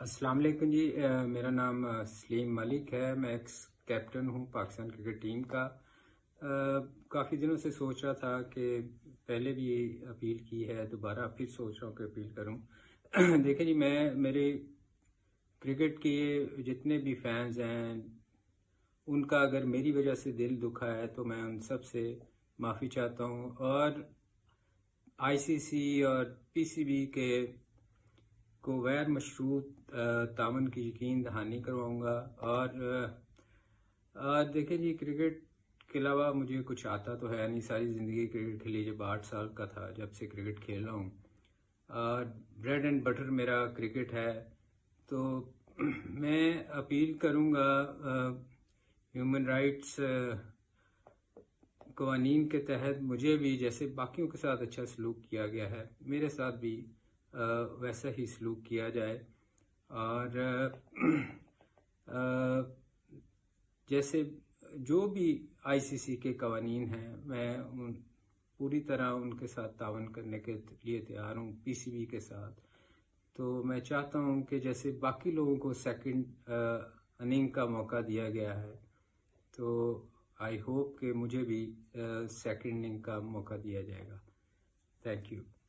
السلام علیکم جی، میرا نام سلیم ملک ہے۔ میں ایکس کیپٹن ہوں پاکستان کرکٹ ٹیم کا۔ کافی دنوں سے سوچ رہا تھا کہ پہلے بھی اپیل کی ہے، دوبارہ پھر سوچ رہا ہوں کہ اپیل کروں۔ دیکھیں جی، میرے کرکٹ کے جتنے بھی فینز ہیں ان کا اگر میری وجہ سے دل دکھا ہے تو میں ان سب سے معافی چاہتا ہوں، اور آئی سی سی اور پی سی بی کے کو غیر مشروط تعاون کی یقین دہانی کرواؤں گا۔ اور دیکھیں جی، کرکٹ کے علاوہ مجھے کچھ آتا تو ہے نہیں، ساری زندگی کرکٹ کھیلی، جب 8 سال کا تھا جب سے کرکٹ کھیل رہا ہوں، اور بریڈ اینڈ بٹر میرا کرکٹ ہے۔ تو میں اپیل کروں گا ہیومن رائٹس قوانین کے تحت مجھے بھی جیسے باقیوں کے ساتھ اچھا سلوک کیا گیا ہے، میرے ساتھ بھی ویسا ہی سلوک کیا جائے، اور جیسے جو بھی آئی سی سی کے قوانین ہیں میں پوری طرح ان کے ساتھ تعاون کرنے کے لیے تیار ہوں، پی سی بی کے ساتھ۔ تو میں چاہتا ہوں کہ جیسے باقی لوگوں کو سیکنڈ اننگ کا موقع دیا گیا ہے، تو آئی ہوپ کہ مجھے بھی سیکنڈ اننگ کا موقع دیا جائے گا۔ Thank you.